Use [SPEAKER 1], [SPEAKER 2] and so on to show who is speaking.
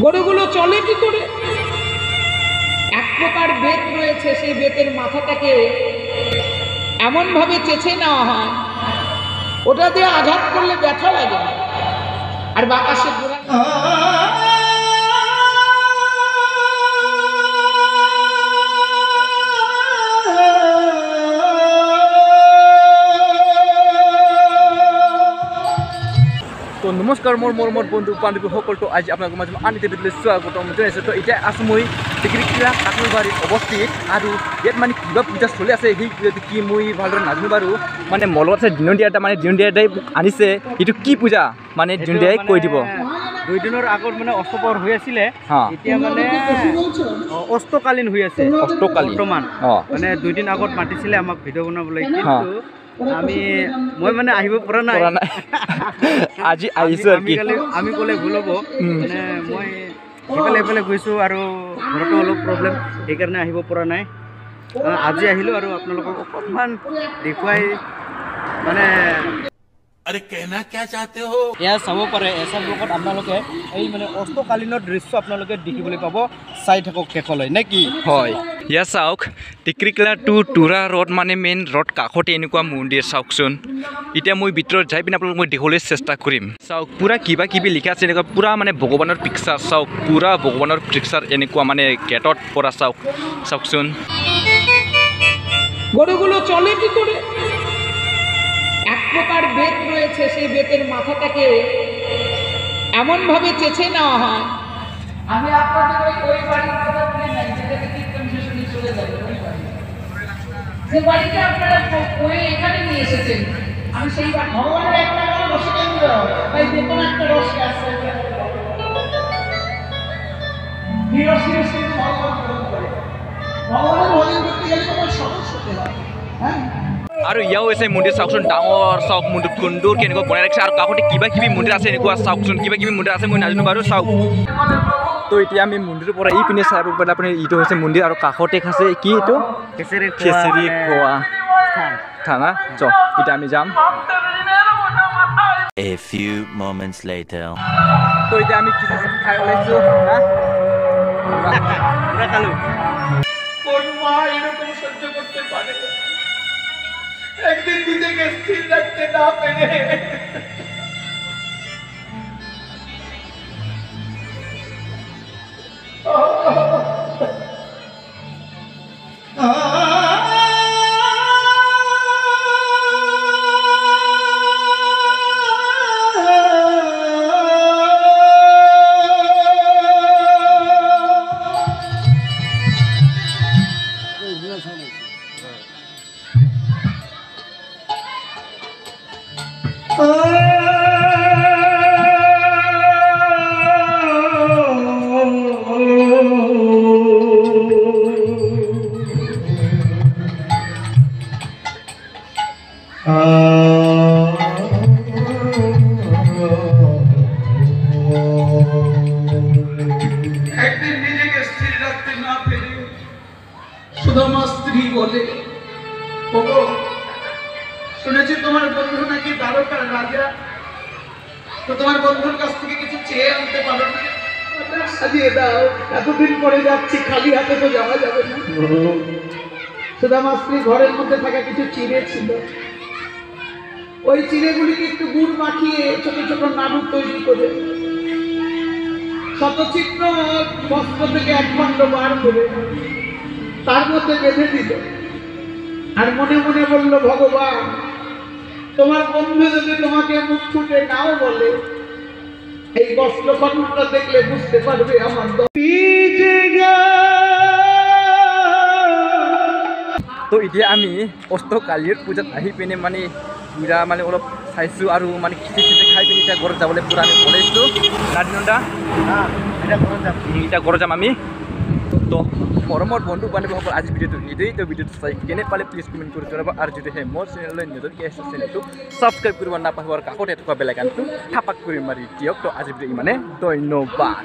[SPEAKER 1] গরুগুলো চলে কি করে? এক প্রকার বেত রয়েছে, সেই বেতের মাথাটাকে এমন ভাবে চেঁচে নেওয়া হয়, ওটা দিয়ে আঘাত করলে ব্যথা লাগে না। আর বাতাসে ঘোরা
[SPEAKER 2] তো নমস্কাৰ মোৰ বন্ধু বান্ধৱী সকলটো আজি আপোনালোকৰ মাজত আনিতে দিলে স্বাগতম জনাইছোঁ। তো এতিয়া আছোঁ মই টিকৰিকিলা কাকলবাৰীত অৱস্থিত, আৰু ইয়াত মানে কিবা পূজা চলি আছে। সেই পূজাটো কি মই ভালদৰে নাজানো বাৰু। মানে মলত আছে দিনদিয়া এটা, মানে দিনদিয়াই আনিছে। এইটো কি পূজা মানে দিনদিয়াই কৈ দিব।
[SPEAKER 3] 2 দিনৰ আগত মানে অষ্টপ্ৰহৰ হৈ আছিলে, এতিয়া মানে অষ্টকালীন হৈ আছে। বৰ্তমান মানে 2 দিন আগত মাতিছিলে আমাক ভিডিঅ' বনাবলৈ, কিন্তু মই মানে আহিব পৰা নাই।
[SPEAKER 2] আজি আহিছোঁ আৰু কি
[SPEAKER 3] আমি ক'লে ভুল হ'ব। মানে মই এইফালে গৈছোঁ আৰু ঘৰতো অলপ প্ৰব্লেম, সেইকাৰণে আহিব পৰা নাই। আজি আহিলোঁ আৰু আপোনালোকক অকণমান দেখুৱাই মানে
[SPEAKER 4] अरे कहना क्या चाहते हो?
[SPEAKER 3] এয়া চাব পাৰে। এছাৰ ব্লকত আপোনালোকে এই মানে অষ্টকালীনৰ দৃশ্য আপোনালোকে দেখিবলৈ পাব। চাই থাকক শেষলৈ নে কি?
[SPEAKER 2] হয়, ইয়াত চাওক টিকৰিকিলা টু টুৰা ৰোড, মানে মেইন ৰোড কাষতে এনেকুৱা মন্দিৰ চাওকচোন। এতিয়া মই ভিতৰত যাই পিনে আপোনালোকক মই দেখাবলৈ চেষ্টা কৰিম। চাওক পুৰা কিবা কিবি লিখা আছে, এনেকুৱা পুৰা মানে ভগৱানৰ পিকচাৰ। চাওক পুৰা ভগৱানৰ পিকচাৰ এনেকুৱা মানে গেটত পৰা চাওকচোন।
[SPEAKER 1] গরুগুলো চলে কি করে? এক প্রকার বেত রয়েছে, সেই বেতের মাথাটাকে এমন ভাবে চেঁচে নেওয়া হয়। আমি আপনাদের ওই বাড়ির কথা বলি নাই, যেটাকে কীর্তন শেষে চলে যাবে ওই বাড়ি, যে বাড়িতে আপনারা ওই এখানে নিয়ে এসেছেন। আমি সেই ভগবানের একটা রসকেন্দ্র, তাই দেখুন একটা রস আছে, ভগবানের ভজন করতে গেলে তোমার সহজ হতে হয়। হ্যাঁ,
[SPEAKER 2] আৰু ইয়াও আছে মন্দিৰ চাওকচোন, ডাঙৰ চাওক মন্দিৰ কুণ্ডুৰ কেনেকুৱা বনাই ৰাখিছে। আৰু কাষতে কিবা কিবি মন্দিৰ আছে, এনেকুৱা চাওকচোন কিবা কিবি মন্দিৰ আছে, মই নাজানো বাৰু। চাওক তো এতিয়া আমি মন্দিৰৰ পৰা এই পিনে চাব পাৰিলে আপুনি, এইটো হৈছে মন্দিৰ আৰু কাষতে আছে কি এইটো খিচিৰি খোৱা থানা। চ এতিয়া আমি যাম।
[SPEAKER 4] A few moments later.
[SPEAKER 2] তো এতিয়া আমি খিচিৰি খাই ওলাইছোঁ।
[SPEAKER 3] পুরা খালো।
[SPEAKER 1] কোন মা এরকম সহ্য করতে পারে? একদিন নিজেকে স্থির রাখতে না পেরে একদিন নিজেকে স্থির রাখতে না পেরে সুদামা স্ত্রী বলে, ওগো শুনেছি তোমার বন্ধু নাকি দ্বারকার রাজা, তো তোমার বন্ধুর কাছ থেকে কিছু চেয়ে আনতে পারো না? সাজিয়ে দাও, এতদিন পরে যাচ্ছি, খালি হাতে তো যাওয়া যাবে না। সুদামা স্ত্রী ঘরের মধ্যে থাকা কিছু চিড়ে ছিল, ওই চিড়েগুলিকে একটু গুড় মাখিয়ে ছোট ছোট নাড়ু তৈরি করে শতচিত্র বস্ত্র থেকে এক খণ্ড বার করে তার মধ্যে বেঁধে দিল, আর মনে মনে বলল, ভগবান তোমার বন্ধু যদি তোমাকে মুখ ফুটে নাও বলে, এই বস্ত্রখণ্ডটা দেখলে বুঝতে পারবে আমার
[SPEAKER 2] তো এতিয়া আমি অষ্টকালীৰ পূজাত আহি পিনে মানে পুৰা মানে অলপ চাইছোঁ, আৰু মানে খিচিৰি খাই পিনে এতিয়া ঘৰত যাবলৈ পুৰা আমি ওলাইছোঁ। নাদিনন্দা এতিয়া ঘৰত যাম আমি। তো মৰমৰ বন্ধু বান্ধৱীসকল, আজি ভিডিঅ'টো এইটোৱেই। তো ভিডিঅ'টো চাই কেনে পালে প্লিজ কমেণ্ট কৰি জনাব, আৰু যদিহে মোৰ চেনেললৈ নতুনকৈ আহিছে চেনেলটো ছাবস্ক্ৰাইব কৰিব নাপাহৰিব, আৰু কাষতে থকা বেল আইকনটো থাপাক কৰি মাৰি দিয়ক। তো আজি ভিডিঅ' ইমানে, ধন্যবাদ।